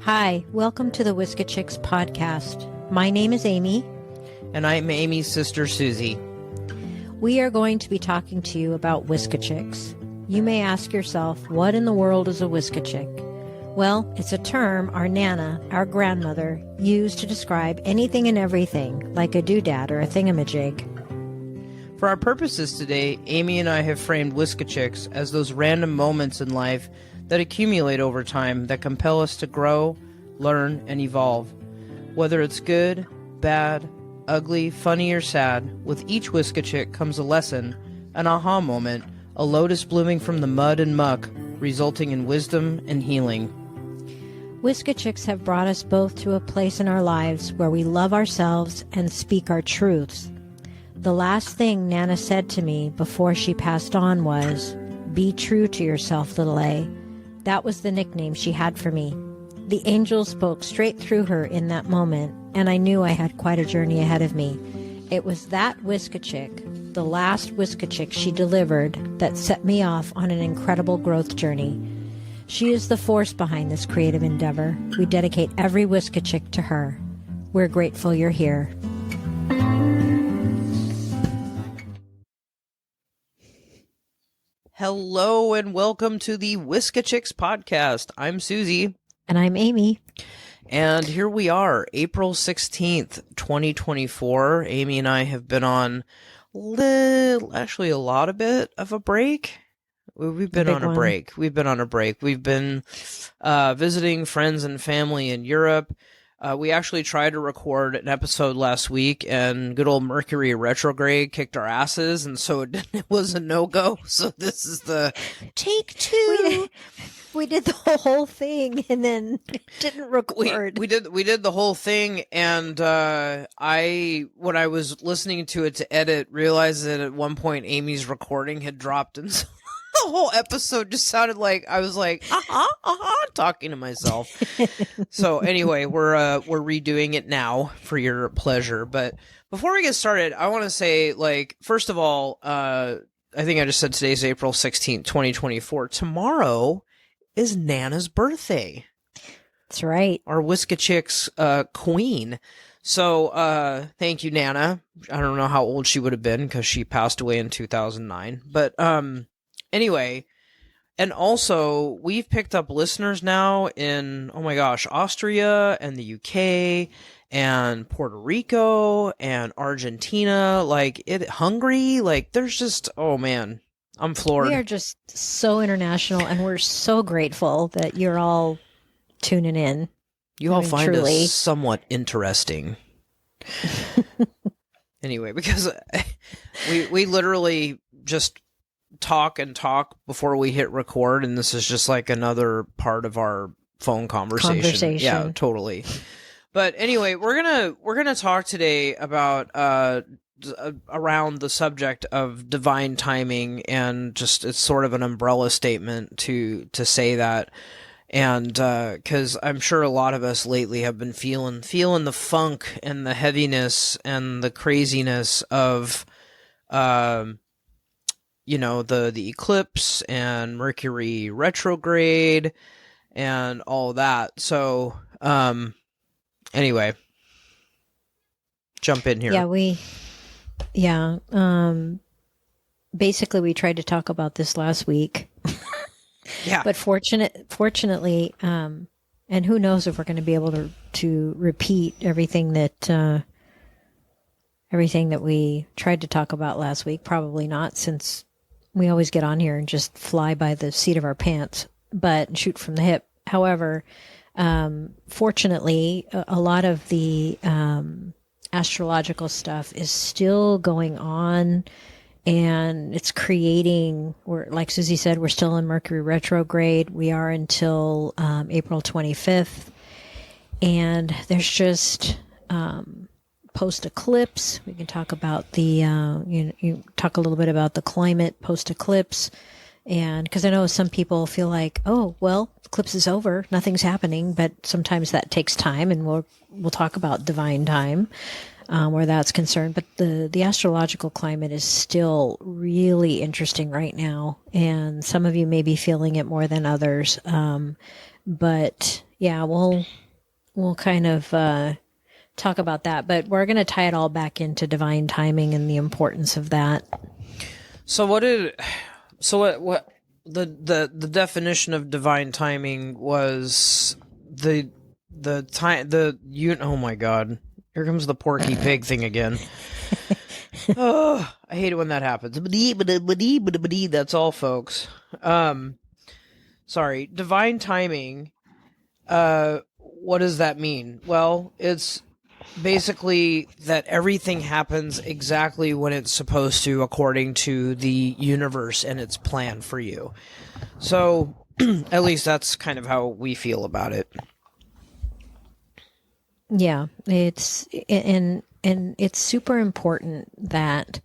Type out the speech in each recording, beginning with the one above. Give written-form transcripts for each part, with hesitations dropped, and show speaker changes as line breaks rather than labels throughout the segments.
Hi, welcome to the Whiskey Chicks podcast. My name is Amy.
And I'm Amy's sister, Suzie.
We are going to be talking to you about Whiskey Chicks. You may ask yourself, what in the world is a Whiskey Chick? Well, it's a term our Nana, our grandmother, used to describe anything and everything, like a doodad or a thingamajig.
For our purposes today, Amy and I have framed Whiskey Chicks as those random moments in life that accumulate over time that compel us to grow, learn, and evolve. Whether it's good, bad, ugly, funny, or sad, with each Whiskey Chick comes a lesson, an aha moment, a lotus blooming from the mud and muck, resulting in wisdom and healing.
Whiskey Chicks have brought us both to a place in our lives where we love ourselves and speak our truths. The last thing Nana said to me before she passed on was, "Be true to yourself, little A." That was the nickname she had for me. The angel spoke straight through her in that moment, and I knew I had quite a journey ahead of me. It was that Whiskey Chick, the last Whiskey Chick she delivered, that set me off on an incredible growth journey. She is the force behind this creative endeavor. We dedicate every Whiskey Chick to her. We're grateful you're here.
Hello and welcome to the Whiskey Chicks podcast. I'm Suzie.
And I'm Amy.
And here we are, April 16th, 2024. Amy and I have been on a lot bit of a break. We've been on a break. We've been visiting friends and family in Europe. We actually tried to record an episode last week, and good old Mercury retrograde kicked our asses, and so it was a no-go. So this is the take two.
We did the whole thing, and then didn't record.
We did the whole thing, and when I was listening to it to edit, realized that at one point Amy's recording had dropped, and so the whole episode just sounded like I was like, talking to myself. So anyway, we're redoing it now for your pleasure. But before we get started, I want to say, first of all, I think I just said today's April 16th, 2024. Tomorrow is Nana's birthday.
That's right.
Our Whiskey Chicks queen. So thank you, Nana. I don't know how old she would have been because she passed away in 2009. But anyway, and also we've picked up listeners now in, oh my gosh, Austria and the UK and Puerto Rico and Argentina, Hungary, there's just, oh man, I'm floored.
We are just so international, and we're so grateful that you're all tuning in.
You all find us somewhat interesting. Anyway, because we literally just talk and talk before we hit record, and this is just like another part of our phone conversation. Yeah, totally. But anyway, we're gonna talk today about around the subject of divine timing, and just it's sort of an umbrella statement to say that, and because I'm sure a lot of us lately have been feeling the funk and the heaviness and the craziness of the eclipse and Mercury retrograde and all that. So, anyway, jump in here.
Basically we tried to talk about this last week.
Yeah.
But fortunately, and who knows if we're going to be able to repeat everything that we tried to talk about last week. Probably not, since we always get on here and just fly by the seat of our pants, but shoot from the hip. However, fortunately, a lot of the astrological stuff is still going on, and it's creating, like Suzie said, we're still in Mercury retrograde. We are until April 25th, and there's just post-eclipse. We can talk about you talk a little bit about the climate post-eclipse, and because I know some people feel like, oh, well, the eclipse is over, nothing's happening, but sometimes that takes time, and we'll talk about divine time where that's concerned. But the astrological climate is still really interesting right now, and some of you may be feeling it more than others. But yeah, we'll kind of talk about that, but we're going to tie it all back into divine timing and the importance of that.
So what the definition of divine timing was oh my God, here comes the Porky Pig thing again. Oh, I hate it when that happens. That's all, folks. Sorry, divine timing. What does that mean? Well, it's basically that everything happens exactly when it's supposed to, according to the universe and its plan for you. So, at least that's kind of how we feel about it.
Yeah, it's and it's super important that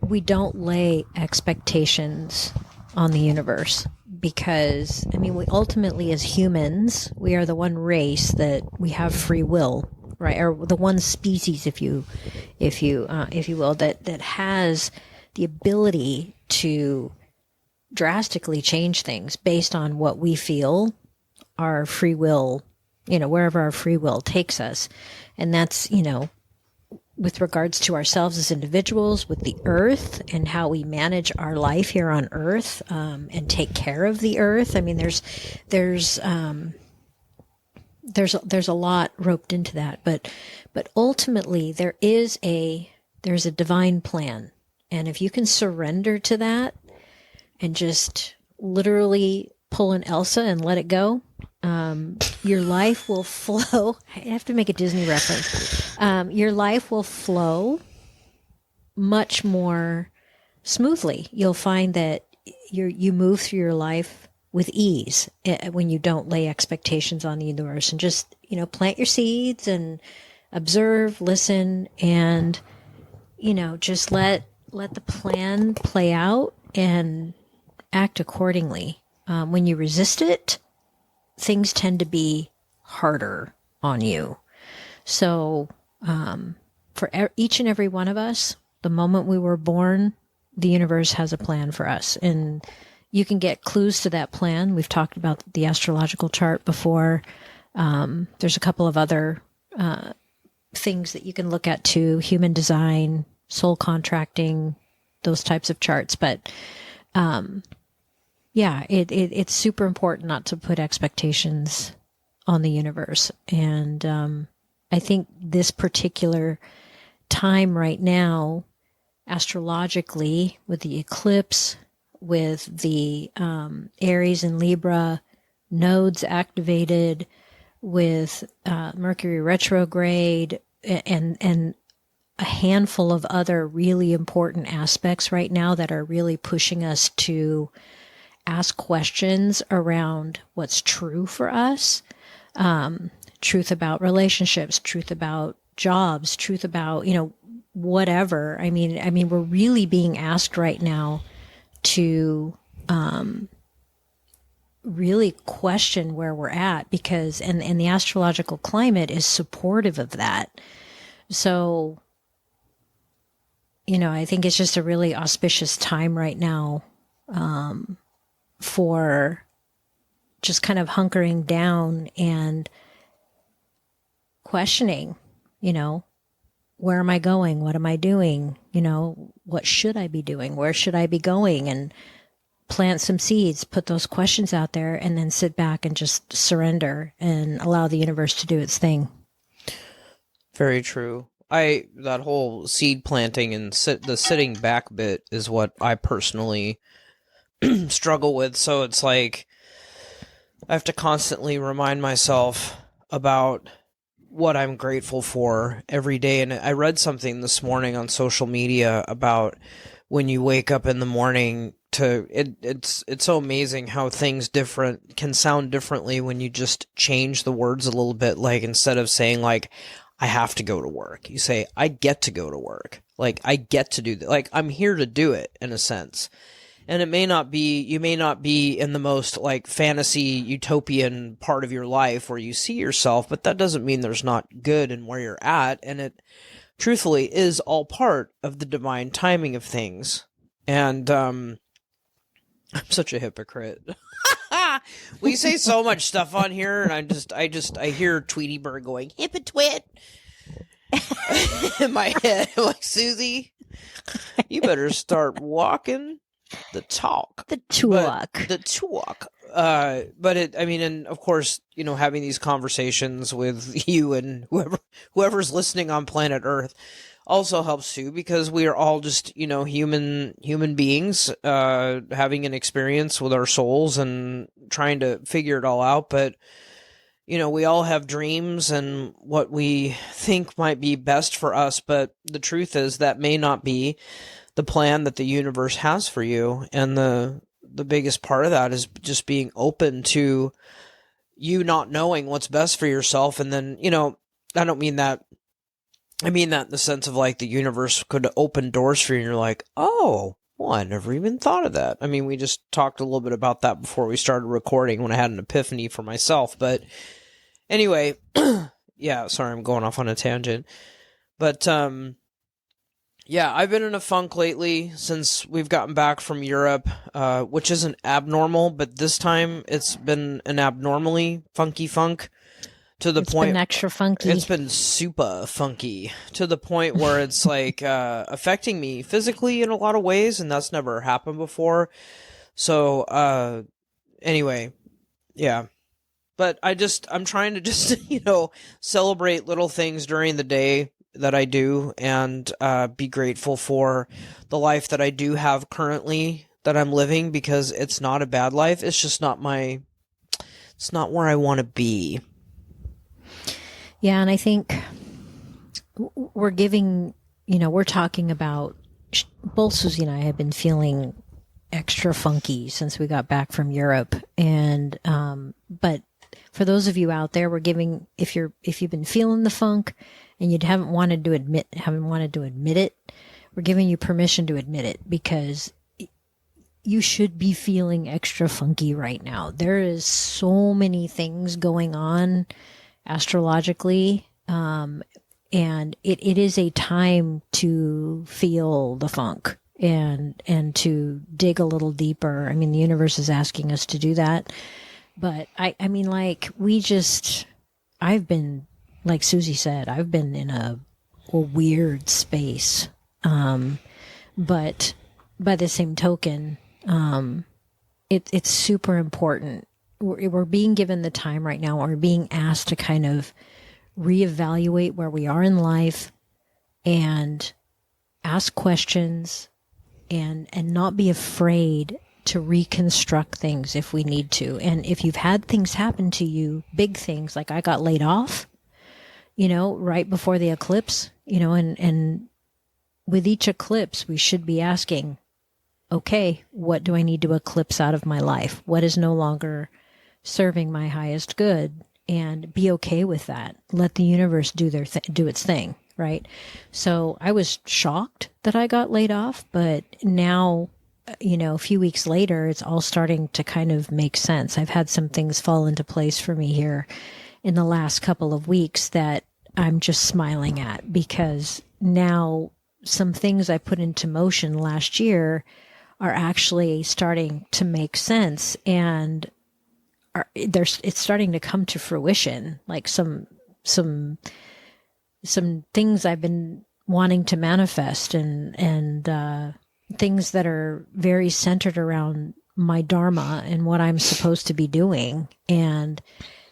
we don't lay expectations on the universe, because I mean, we ultimately, as humans, we are the one race that we have free will, right? Or the one species, if you will, that has the ability to drastically change things based on what we feel our free will, wherever our free will takes us. And that's, with regards to ourselves as individuals, with the earth and how we manage our life here on earth, and take care of the earth. I mean, there's a lot roped into that, but ultimately there's a divine plan. And if you can surrender to that and just literally pull an Elsa and let it go, your life will flow. I have to make a Disney reference. Your life will flow much more smoothly. You'll find that you move through your life with ease when you don't lay expectations on the universe, and just, plant your seeds and observe, listen, and, just let the plan play out and act accordingly. When you resist it, things tend to be harder on you. So, for each and every one of us, the moment we were born, the universe has a plan for us. And you can get clues to that plan. We've talked about the astrological chart before. There's a couple of other things that you can look at too: human design, soul contracting, those types of charts. But yeah, it's super important not to put expectations on the universe. And I think this particular time right now, astrologically, with the eclipse, with the Aries and Libra nodes activated, with Mercury retrograde, and a handful of other really important aspects right now that are really pushing us to ask questions around what's true for us, truth about relationships, truth about jobs, truth about, whatever. I mean, we're really being asked right now to really question where we're at, because, and the astrological climate is supportive of that. So, I think it's just a really auspicious time right now, for just kind of hunkering down and questioning, where am I going? What am I doing? What should I be doing? Where should I be going? And plant some seeds, put those questions out there, and then sit back and just surrender and allow the universe to do its thing.
Very true. That whole seed planting and the sitting back bit is what I personally struggle with. So it's like I have to constantly remind myself about what I'm grateful for every day. And I read something this morning on social media about when you wake up in the morning it's so amazing how things can sound differently when you just change the words a little bit. Like, instead of saying like, I have to go to work, you say, I get to go to work. Like, I get to do that. Like, I'm here to do it, in a sense. And you may not be in the most like fantasy utopian part of your life where you see yourself, but that doesn't mean there's not good in where you're at. And it truthfully is all part of the divine timing of things. And I'm such a hypocrite. We say so much stuff on here, and I hear Tweety Bird going, hip a twit. In my head, I'm like, Suzie, you better start walking the talk.
The talk.
The talk. But and of course, having these conversations with you and whoever's listening on planet Earth also helps too, because we are all just, human beings, having an experience with our souls and trying to figure it all out. But, we all have dreams and what we think might be best for us. But the truth is that may not be the plan that the universe has for you. And the biggest part of that is just being open to you not knowing what's best for yourself. And then, I don't mean that. I mean that in the sense of like the universe could open doors for you and you're like, oh, well, I never even thought of that. I mean, we just talked a little bit about that before we started recording when I had an epiphany for myself. But anyway, yeah, sorry, I'm going off on a tangent. But yeah, I've been in a funk lately since we've gotten back from Europe, which isn't abnormal, but this time it's been an abnormally funky funk. To the point,
it's been extra funky.
It's been super funky to the point where it's like affecting me physically in a lot of ways, and that's never happened before. So anyway, yeah. But I'm trying to just celebrate little things during the day that I do, and be grateful for the life that I do have currently that I'm living, because it's not a bad life. It's just not it's not where I want to be.
Yeah, and I think we're giving, we're talking about, both Suzie and I have been feeling extra funky since we got back from Europe. And, but for those of you out there, we're giving, if you've been feeling the funk and you haven't wanted to admit it, we're giving you permission to admit it, because you should be feeling extra funky right now. There is so many things going on astrologically, and it is a time to feel the funk and to dig a little deeper. I mean, the universe is asking us to do that, but I mean, like, I've been, like Suzie said, I've been in a weird space, but by the same token, it's super important. We're being given the time right now. We're being asked to kind of reevaluate where we are in life and ask questions and not be afraid to reconstruct things if we need to. And if you've had things happen to you, big things, like I got laid off, right before the eclipse, and with each eclipse, we should be asking, okay, what do I need to eclipse out of my life? What is no longer serving my highest good? And be okay with that. Let the universe do its thing, right? So I was shocked that I got laid off, but now, a few weeks later, it's all starting to kind of make sense. I've had some things fall into place for me here in the last couple of weeks that I'm just smiling at, because now some things I put into motion last year are actually starting to make sense, and it's starting to come to fruition. Like some things I've been wanting to manifest, and things that are very centered around my dharma and what I'm supposed to be doing. And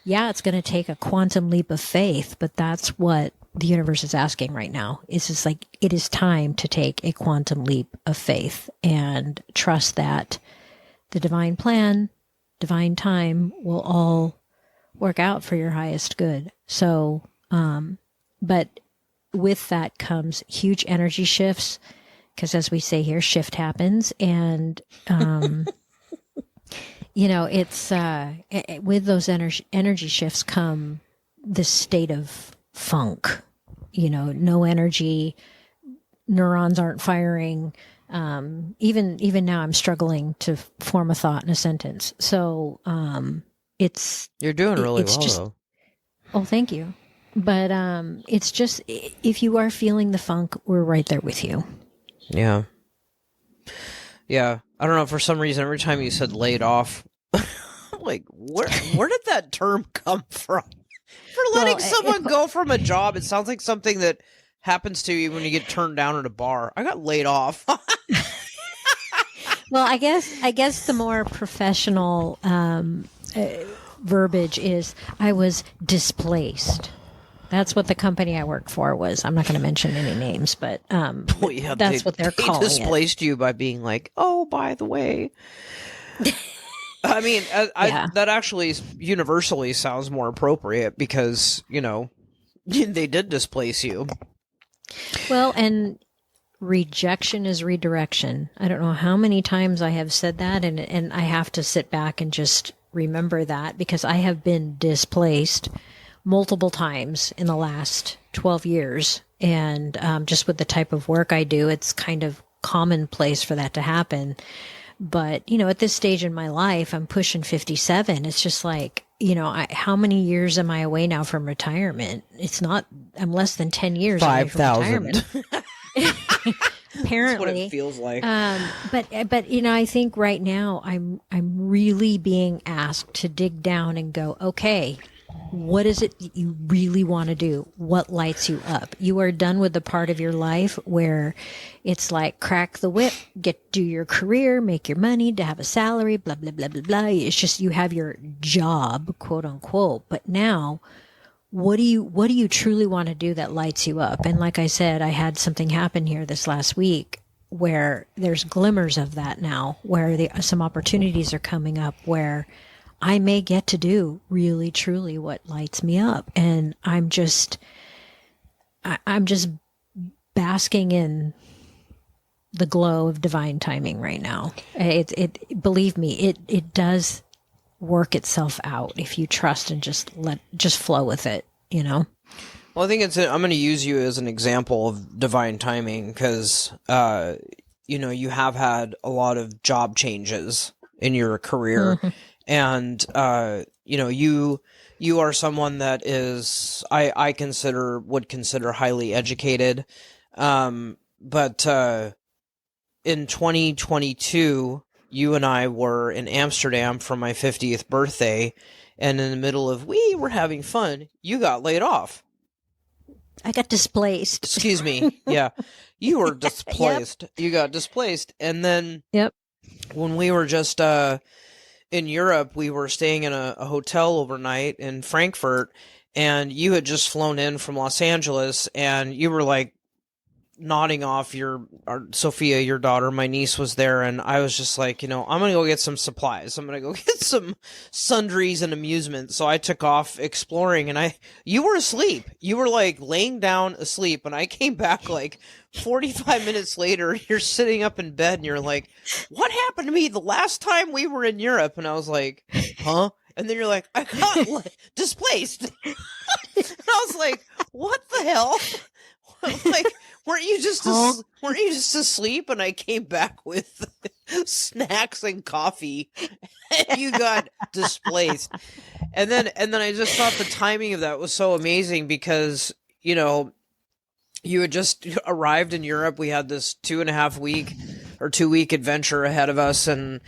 yeah, it's going to take a quantum leap of faith, but that's what the universe is asking right now. It's just like, it is time to take a quantum leap of faith and trust that the divine plan, divine time will all work out for your highest good. So, but with that comes huge energy shifts, because as we say here, shift happens. And, it's, with those energy shifts come this state of funk, no energy, neurons aren't firing. Even now I'm struggling to form a thought in a sentence. So,
you're doing really well, though.
Oh, thank you. But, it's just, if you are feeling the funk, we're right there with you.
Yeah. Yeah. I don't know. For some reason, every time you said laid off, I'm like, where did that term come from? For letting someone go from a job, it sounds like something that happens to you when you get turned down at a bar. I got laid off.
Well, I guess the more professional verbiage is I was displaced. That's what the company I work for was. I'm not going to mention any names, but that's what they're calling it. They
displaced you by being like, oh, by the way. I mean, that actually universally sounds more appropriate because, they did displace you.
Well, and rejection is redirection. I don't know how many times I have said that, and I have to sit back and just remember that because I have been displaced multiple times in the last 12 years. And just with the type of work I do, it's kind of commonplace for that to happen. But, at this stage in my life, I'm pushing 57. It's just like, how many years am I away now from retirement? I'm less than 10 years away from retirement.
5,000.
Apparently.
That's what it feels like.
But I think right now I'm really being asked to dig down and go, okay, what is it that you really want to do? What lights you up? You are done with the part of your life where it's like crack the whip, do your career, make your money, to have a salary, blah, blah, blah, blah, blah. It's just you have your job, quote unquote. But now, what do you truly want to do that lights you up? And like I said, I had something happen here this last week where there's glimmers of that now, where some opportunities are coming up where I may get to do really, truly what lights me up. And I'm just basking in the glow of divine timing right now. Believe me, it does work itself out if you trust and just flow with it, Well,
I think I'm going to use you as an example of divine timing because, you have had a lot of job changes in your career. Mm-hmm. And, you are someone that is, I would consider highly educated. But in 2022, you and I were in Amsterdam for my 50th birthday. And in the middle of, we were having fun, you got laid off.
I got displaced.
Excuse me. Yeah. You were displaced. Yep. You got displaced. And then when we were just, in Europe, we were staying in a hotel overnight in Frankfurt, and you had just flown in from Los Angeles, and you were like nodding off Sophia, your daughter, my niece was there, and I was just like, I'm going to go get some supplies. I'm going to go get some sundries and amusement. So I took off exploring, and you were asleep. You were like laying down asleep, and I came back like 45 minutes later. You're sitting up in bed, and you're like, what happened to me the last time we were in Europe? And I was like, huh? And then you're like, I got displaced. And I was like, what the hell? Like, weren't you just asleep? And I came back with snacks and coffee, and you got displaced. And then I just thought the timing of that was so amazing because you had just arrived in Europe. We had this 2 week adventure ahead of us, and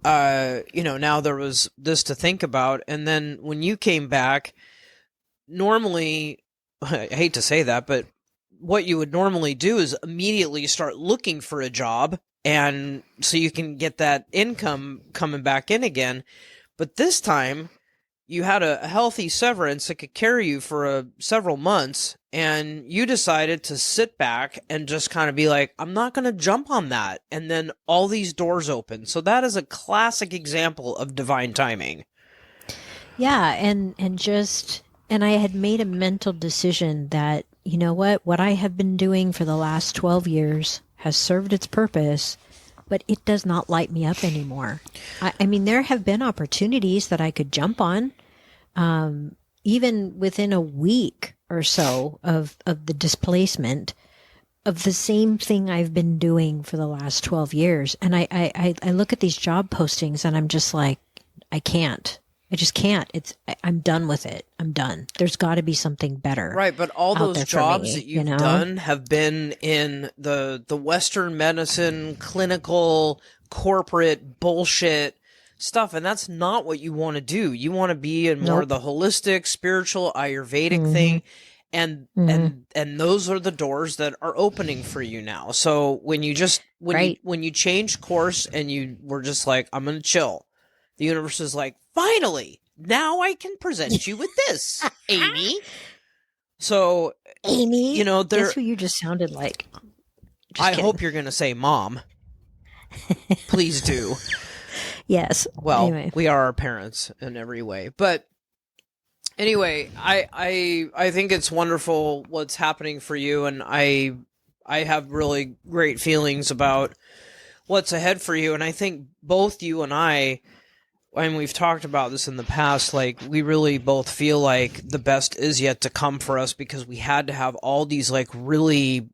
now there was this to think about. And then when you came back, normally, I hate to say that, but what you would normally do is immediately start looking for a job, and so you can get that income coming back in again. But this time you had a healthy severance that could carry you for several months, and you decided to sit back and just kind of be like, I'm not going to jump on that. And then all these doors open. So that is a classic example of divine timing.
Yeah. And I had made a mental decision that, what I have been doing for the last 12 years has served its purpose, but it does not light me up anymore. I mean, there have been opportunities that I could jump on, even within a week or so of the displacement of the same thing I've been doing for the last 12 years. And I look at these job postings and I'm just like, I just can't. I'm done with it. I'm done. There's got to be something better.
Right, but all those jobs that you've done have been in the Western medicine, clinical, corporate bullshit stuff. And that's not what you want to do. You want to be in more of the holistic, spiritual, Ayurvedic thing. And those are the doors that are opening for you now. So when you just, when you change course and you were just like, I'm going to chill, the universe is like, finally, now I can present you with this, Amy. So,
Amy,
you know,
guess who you just sounded like?
I hope you're going to say mom. Please do.
Yes.
Well,
anyway.
We are our parents in every way. But anyway, I think it's wonderful what's happening for you. And I have really great feelings about what's ahead for you. And I think both you and I, and we've talked about this in the past, like we really both feel like the best is yet to come for us, because we had to have all these like really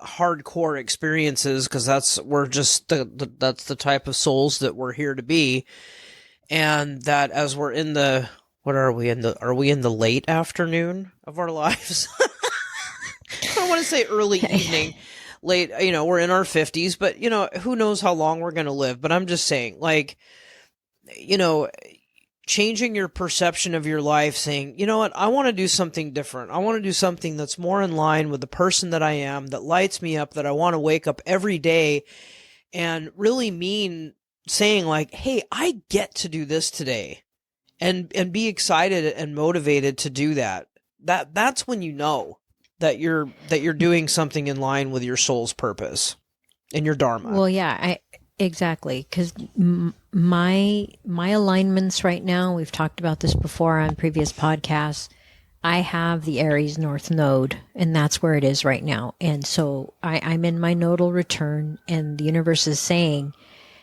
hardcore experiences, because we're just that's the type of souls that we're here to be. And that as we're in the, are we in the late afternoon of our lives? I don't want to say early evening, late, you know, we're in our 50s, but you know, who knows how long we're going to live. But I'm just saying, like, you know, changing your perception of your life, saying, you know what, I want to do something different. I want to do something that's more in line with the person that I am, that lights me up, that I want to wake up every day and really saying like, hey, I get to do this today, and be excited and motivated to do that. That's when you know that you're doing something in line with your soul's purpose and your dharma.
Well, yeah, exactly. Because my alignments right now, we've talked about this before on previous podcasts. I have the Aries North Node, and that's where it is right now. And so I'm in my nodal return, and the universe is saying,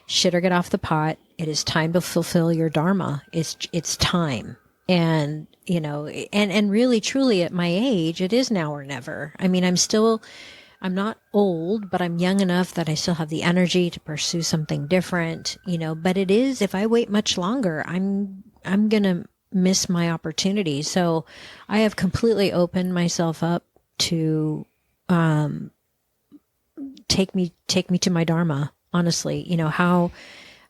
shit or get off the pot. It is time to fulfill your dharma. It's time. And, you know, and really, truly at my age, it is now or never. I mean, I'm not old, but I'm young enough that I still have the energy to pursue something different, you know, but it is, if I wait much longer, I'm going to miss my opportunity. So I have completely opened myself up to, take me to my dharma, honestly, you know, how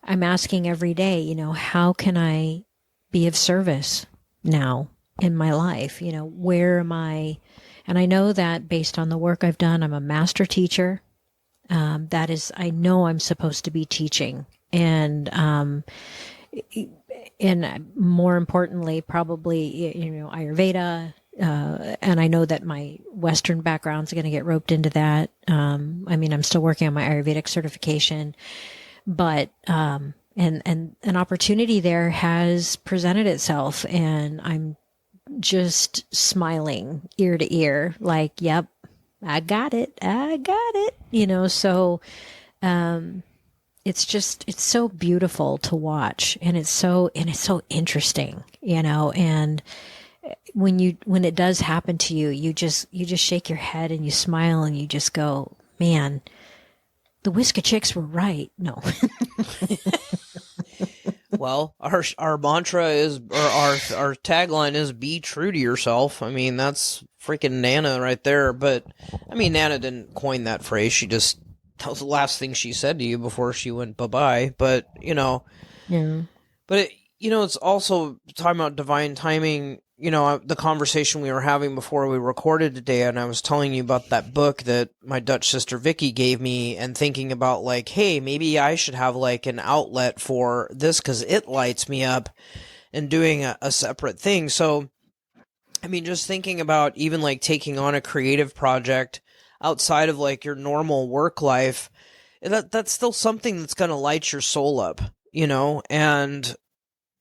I'm asking every day, you know, how can I be of service now in my life? You know, where am I? And I know that based on the work I've done, I'm a master teacher. That is, I know I'm supposed to be teaching. And more importantly, probably, you know, Ayurveda. And I know that my Western background's going to get roped into that. I mean, I'm still working on my Ayurvedic certification, but, and an opportunity there has presented itself, and I'm just smiling ear to ear, like, yep, I got it. You know, so, it's so beautiful to watch, and it's so interesting, you know, and when it does happen to you, you just shake your head and you smile and you just go, man, the Whiskey Chicks were right. No.
Well, our mantra is, or our tagline is, be true to yourself. I mean, that's freaking Nana right there. But I mean, Nana didn't coin that phrase. That was the last thing she said to you before she went bye-bye. But, you know,
yeah.
But, you know, it's also talking about divine timing. You know, the conversation we were having before we recorded today, and I was telling you about that book that my Dutch sister Vicky gave me, and thinking about like, hey, maybe I should have like an outlet for this because it lights me up, and doing a separate thing. So, I mean, just thinking about even like taking on a creative project outside of like your normal work life, that's still something that's going to light your soul up, you know, and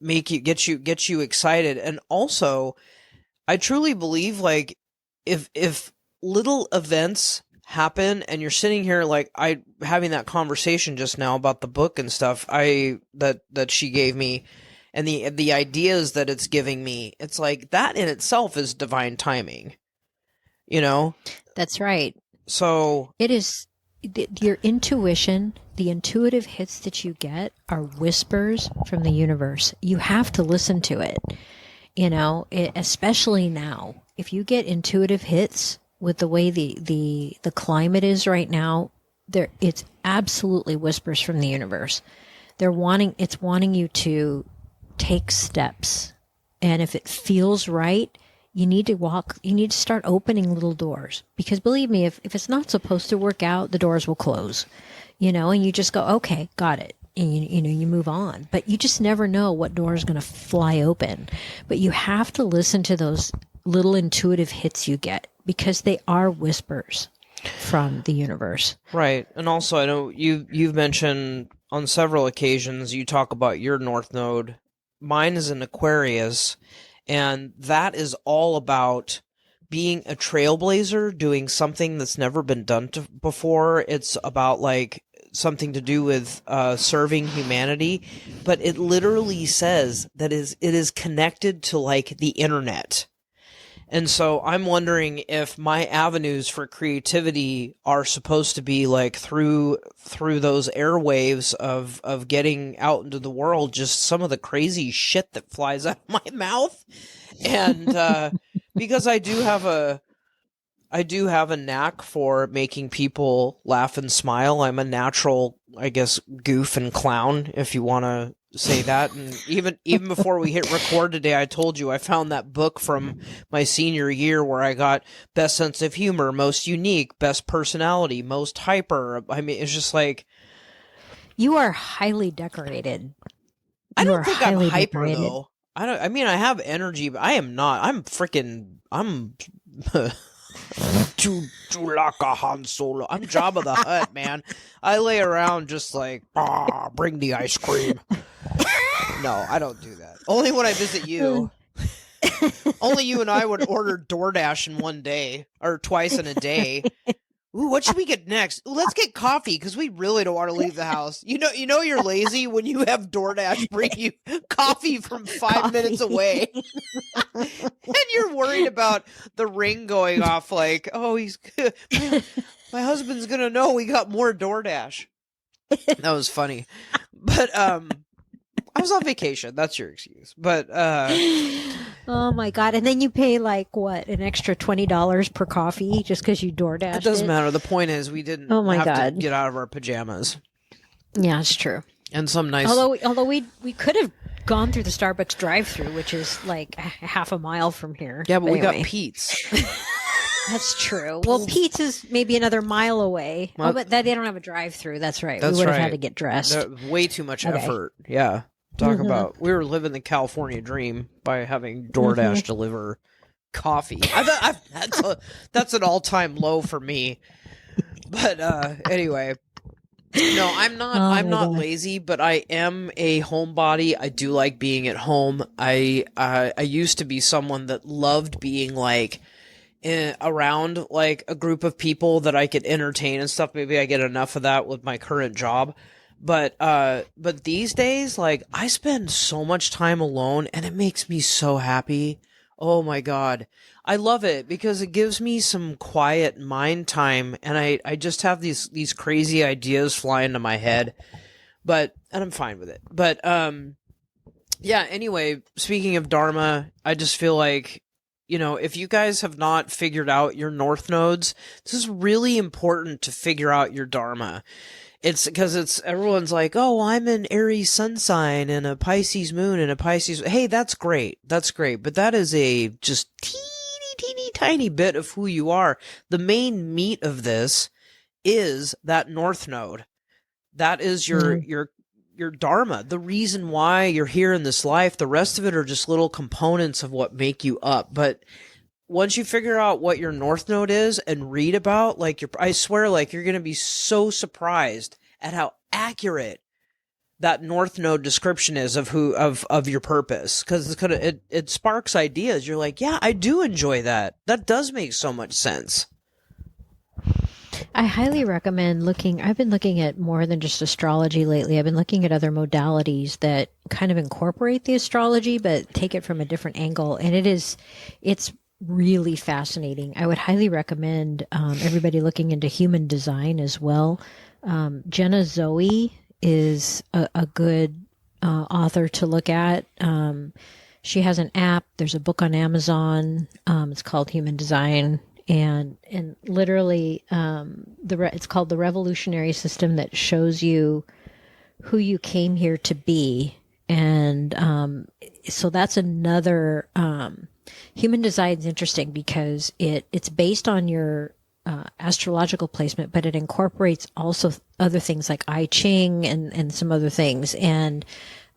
get you excited. And also, I truly believe like if little events happen and you're sitting here like having that conversation just now about the book and stuff that she gave me, and the ideas that it's giving me, it's like that in itself is divine timing, you know?
That's right.
So
it is your intuition. The intuitive hits that you get are whispers from the universe. You have to listen to it, you know, especially now. If you get intuitive hits with the way the climate is right now, it's absolutely whispers from the universe. It's wanting you to take steps. And if it feels right, you need to start opening little doors, because believe me, if it's not supposed to work out, the doors will close, and you just go, okay, got it. And you move on, but you just never know what door is going to fly open. But you have to listen to those little intuitive hits you get, because they are whispers from the universe.
Right. And also, I know you've mentioned on several occasions, you talk about your North Node. Mine is in Aquarius, and that is all about being a trailblazer, doing something that's never been done before. It's about like something to do with serving humanity, but it literally says that it is connected to like the internet. And so I'm wondering if my avenues for creativity are supposed to be like through those airwaves of getting out into the world, just some of the crazy shit that flies out of my mouth. And because I do have a knack for making people laugh and smile. I'm a natural, I guess, goof and clown, if you want to say that. And even before we hit record today, I told you I found that book from my senior year where I got best sense of humor, most unique, best personality, most hyper. I mean, it's just like,
you are highly decorated.
I don't think I'm hyper though. I mean, I have energy, but I am not. I'm Chewbacca Han Solo. I'm Jabba the Hutt, man. I lay around just like, bring the ice cream. No, I don't do that. Only when I visit you. Only you and I would order DoorDash in one day or twice in a day. Ooh, what should we get next? Ooh, let's get coffee because we really don't want to leave the house. You know you're lazy when you have DoorDash bring you coffee from 5 minutes away. And you're worried about the ring going off like, oh, my husband's going to know we got more DoorDash. That was funny. But I was on vacation. That's your excuse. But
oh my God. And then you pay like what, an extra $20 per coffee just because you DoorDashed it?
It doesn't matter. The point is we didn't have to get out of our pajamas.
Yeah, it's true.
And some nice
although we could have gone through the Starbucks drive-thru, which is like half a mile from here.
Yeah, but we got Pete's.
That's true. Well, Pete's is maybe another mile away. Well, but they don't have a drive-thru. That's right. We would have had to get dressed.
Way too much effort. Yeah. Talk about, we were living the California dream by having DoorDash deliver coffee. That's an all-time low for me. But anyway, no, I'm not lazy, but I am a homebody. I do like being at home. I used to be someone that loved being like around like a group of people that I could entertain and stuff. Maybe I get enough of that with my current job. But these days, like, I spend so much time alone and it makes me so happy. Oh my God. I love it because it gives me some quiet mind time and I just have these crazy ideas fly into my head, and I'm fine with it. But, yeah, anyway, speaking of Dharma, I just feel like, if you guys have not figured out your North Nodes, this is really important to figure out your Dharma. It's because everyone's like, oh, I'm an Aries sun sign and a Pisces moon and a Pisces. Hey, that's great. That's great. But that is a just teeny tiny bit of who you are. The main meat of this is that North Node. That is your Dharma, the reason why you're here in this life. The rest of it are just little components of what make you up. But once you figure out what your North Node is and read about, like, I swear, like, you're going to be so surprised at how accurate that North Node description is of your purpose. Because it sparks ideas. You're like, yeah, I do enjoy that. That does make so much sense.
I highly recommend looking. I've been looking at more than just astrology lately. I've been looking at other modalities that kind of incorporate the astrology, but take it from a different angle. And it's really fascinating. I would highly recommend everybody looking into human design as well. Jenna Zoe is a good author to look at. She has an app. There's a book on Amazon. It's called Human Design. And literally, it's called The Revolutionary System, that shows you who you came here to be. And so that's another human design is interesting because it's based on your astrological placement, but it incorporates also other things like I Ching and some other things. And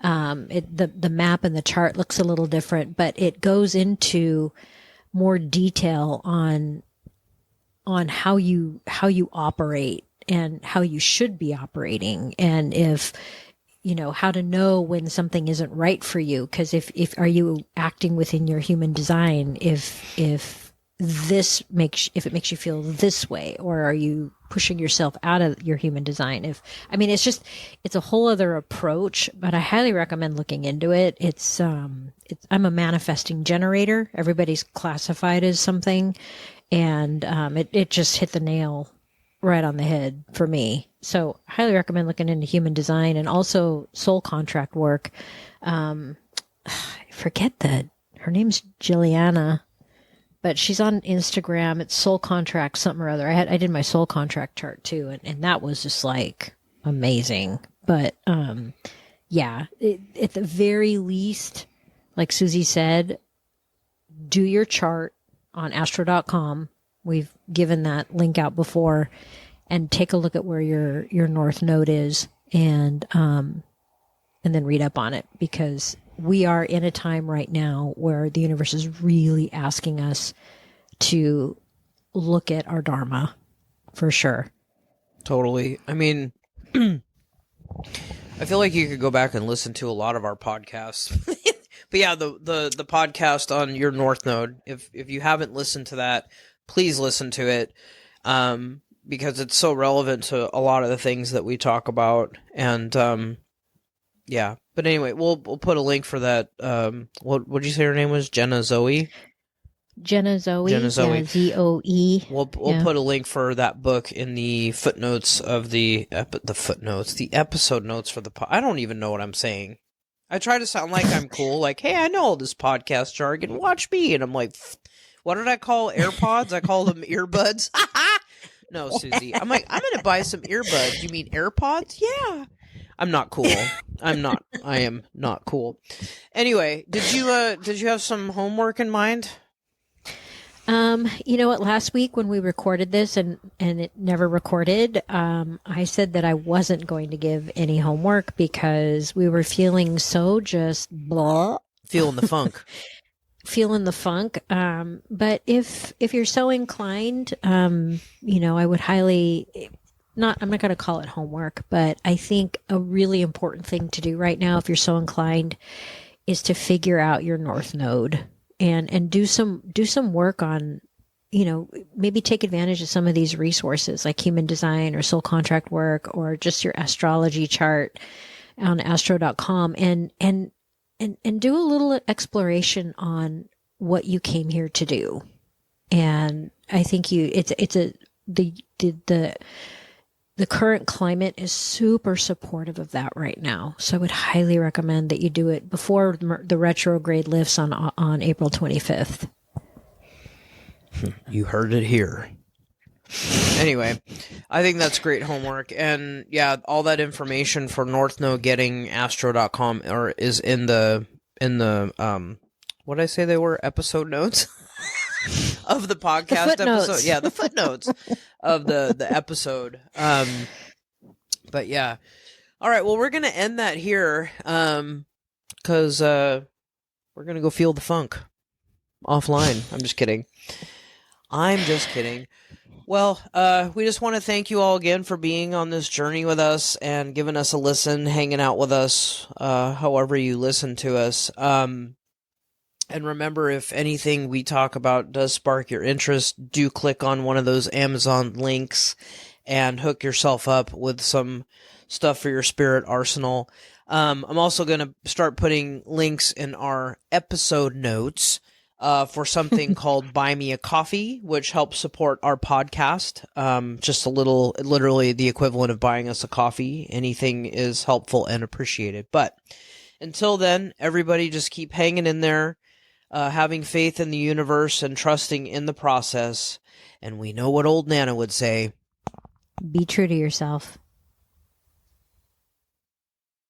the map and the chart looks a little different, but it goes into more detail on how you operate and how you should be operating, and if how to know when something isn't right for you. Because if are you acting within your human design, if it makes you feel this way, or are you pushing yourself out of your human design? It's a whole other approach, but I highly recommend looking into it. I'm a manifesting generator. Everybody's classified as something, and it just hit the nail right on the head for me. So I highly recommend looking into human design and also soul contract work. I forget her name's Jilliana, but she's on Instagram. It's soul contract something or other. I did my soul contract chart too, and that was just like amazing. But at the very least, like Suzie said, do your chart on astro.com. We've given that link out before, and take a look at where your north node is, and then read up on it, because we are in a time right now where the universe is really asking us to look at our dharma, for sure.
Totally. I mean, I feel like you could go back and listen to a lot of our podcasts. But yeah, the podcast on your north node, if you haven't listened to that, please listen to it, because it's so relevant to a lot of the things that we talk about. And yeah, but anyway, we'll put a link for that. What did you say her name was? Jenna Zoe?
Jenna Zoe. Yeah, Zoe.
We'll put a link for that book in the footnotes of the episode notes for the I don't even know what I'm saying. I try to sound like I'm cool, like, hey, I know all this podcast jargon, watch me. And I'm like, what did I call AirPods? I call them earbuds. No, Suzie. I'm like, I'm going to buy some earbuds. You mean AirPods? Yeah. I'm not cool. I am not cool. Anyway, did you have some homework in mind?
You know what? Last week when we recorded this and it never recorded, I said that I wasn't going to give any homework because we were feeling so just blah.
Feeling the funk.
But if you're so inclined, I would highly I'm not going to call it homework, but I think a really important thing to do right now, if you're so inclined, is to figure out your north node and do some work on, maybe take advantage of some of these resources like human design or soul contract work, or just your astrology chart on astro.com and do a little exploration on what you came here to do. And I think the current climate is super supportive of that right now. So I would highly recommend that you do it before the retrograde lifts on April 25th.
You heard it here. Anyway, I think that's great homework. And yeah, all that information for North Node getting astro.com is in the what did I say they were? Episode notes of the podcast episode. Yeah, the footnotes of the episode. But yeah. All right, well, we're going to end that here because we're going to go feel the funk offline. I'm just kidding. Well, we just want to thank you all again for being on this journey with us and giving us a listen, hanging out with us, however you listen to us. And remember, if anything we talk about does spark your interest, do click on one of those Amazon links and hook yourself up with some stuff for your spirit arsenal. I'm also going to start putting links in our episode notes for something called Buy Me a Coffee, which helps support our podcast. Just a little, literally the equivalent of buying us a coffee. Anything is helpful and appreciated. But until then, everybody just keep hanging in there, having faith in the universe and trusting in the process. And we know what old Nana would say.
Be true to yourself.